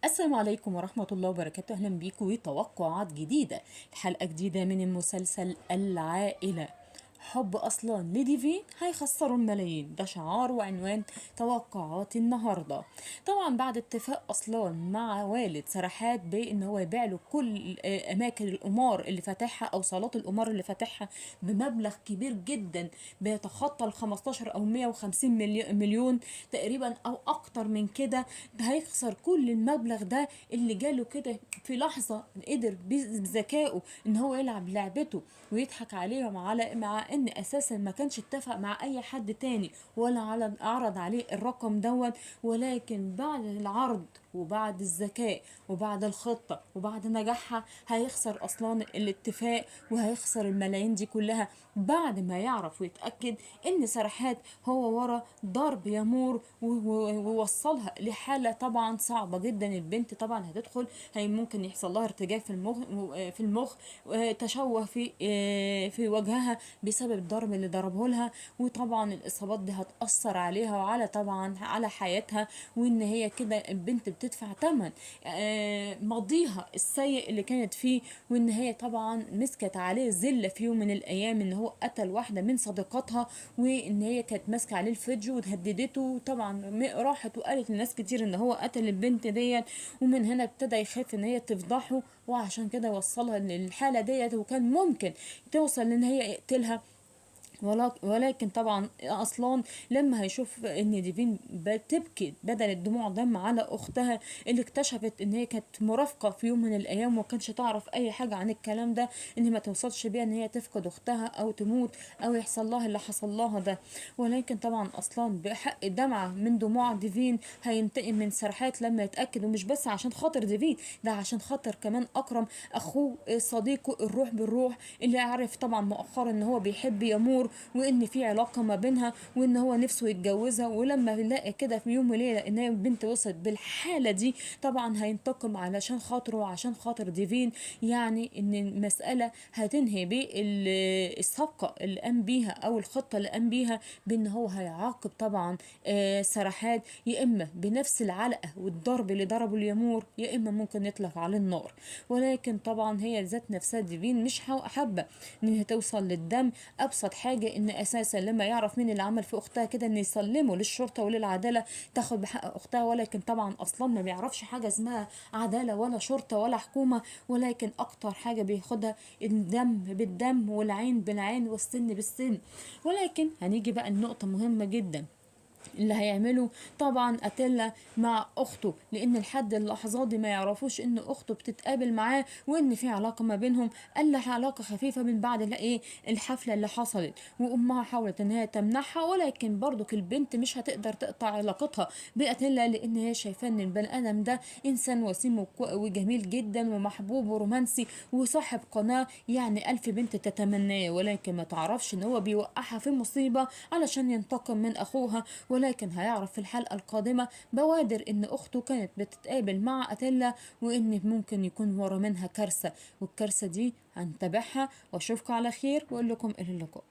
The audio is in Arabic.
السلام عليكم ورحمة الله وبركاته. أهلا بيكم وتوقعات جديدة، حلقة جديدة من المسلسل العائلة. حب أصلا لديفين هيخسروا الملايين، ده شعار وعنوان توقعات النهاردة. طبعا بعد اتفاق أصلا مع والد سرحات بأن هو يبيع له كل أماكن القمار اللي فاتحها أو صالات القمار اللي فاتحها بمبلغ كبير جدا، بيتخطى ال 15 أو 150 مليون تقريبا أو أكتر من كده. هيخسر كل المبلغ ده اللي جاله كده في لحظة، قدر بذكائه ان هو يلعب لعبته ويضحك عليهم، على مع ان اساسا ما كانش اتفق مع اي حد تاني ولا على عرض عليه الرقم دوت. ولكن بعد العرض وبعد الذكاء وبعد الخطة وبعد نجاحها هيخسر اصلا الاتفاق وهيخسر الملايين دي كلها، بعد ما يعرف ويتأكد ان سرحات هو ورا ضرب يامور ووصلها لحالة طبعا صعبة جدا. البنت طبعا هتدخل، هي ممكن يحصل لها ارتجاج في المخ، تشوه في وجهها بسبب الضرب اللي ضربه لها. وطبعا الاصابات دي هتأثر عليها وعلى طبعا على حياتها، وان هي كده البنت بتدفع ثمن ماضيها السيء اللي كانت فيه. وان هي طبعا مسكت عليه زلة في يوم من الايام ان هو قتل واحدة من صديقاتها، وان هي كانت ماسكة عليه الفيديو وتهددته. طبعا راحت وقالت لناس كتير ان هو قتل البنت ديت، ومن هنا ابتدى يخاف ان هي تفضحه، وعشان كده وصلها للحالة ديت، وكان ممكن توصل ان هي يقتلها. ولكن طبعا اصلا لما هيشوف ان ديفين بتبكي بدل الدموع دم على اختها اللي اكتشفت ان هي كانت مرافقه في يوم من الايام وما كانش تعرف اي حاجه عن الكلام ده، ان ما توصلش بيها ان هي تفقد اختها او تموت او يحصل لها اللي حصل لها ده. ولكن طبعا اصلا بحق دمعه من دموع ديفين هينتقم من سرحات لما يتاكد، ومش بس عشان خاطر ديفين، ده عشان خاطر كمان اكرم اخوه صديقه الروح بالروح اللي عرف طبعا مؤخرا ان هو بيحب يامور وان في علاقه ما بينها وان هو نفسه يتجوزها. ولما يلاقي كده في يوم وليله ان هي البنت وصلت بالحاله دي، طبعا هينتقم علشان خاطره وعشان خاطر ديفين. يعني ان المساله هتنهي بالصفقه اللي قام بيها او الخطه اللي قام بيها، بان هو هيعاقب طبعا سرحات، يا اما بنفس العلقه والضرب اللي ضربه اليامور، يا اما ممكن يطلق عليه النار. ولكن طبعا هي ذات نفسها ديفين مش حابه ان هي توصل للدم. ابسط حاجه ان اساسا لما يعرف مين اللي عمل في اختها كده ان يسلمه للشرطه وللعداله تاخد بحق اختها. ولكن طبعا اصلا ما بيعرفش حاجه اسمها عداله ولا شرطه ولا حكومه، ولكن اكتر حاجه بياخدها الدم بالدم والعين بالعين والسن بالسن. ولكن هنيجي بقى النقطه مهمه جدا اللي هيعمله طبعا اتيلا مع اخته، لان لحد اللحظات دي ما يعرفوش ان اخته بتتقابل معاه وان في علاقه ما بينهم، الا علاقه خفيفه من بعد الحفله اللي حصلت. وامها حاولت ان هي تمنعها، ولكن برضك البنت مش هتقدر تقطع علاقتها باتيلا، لان هي شايفه ان البني ادم ده انسان وسيم وجميل جدا ومحبوب ورومانسي وصاحب قناه، يعني الف بنت تتمناه. ولكن ما تعرفش ان هو بيوقعها في مصيبه علشان ينتقم من اخوها. ولكن هيعرف في الحلقة القادمة بوادر ان اخته كانت بتتقابل مع اتيلا، وان ممكن يكون ورا منها كارثة، والكارثة دي هنتابعها. واشوفكم على خير واقول لكم الى اللقاء.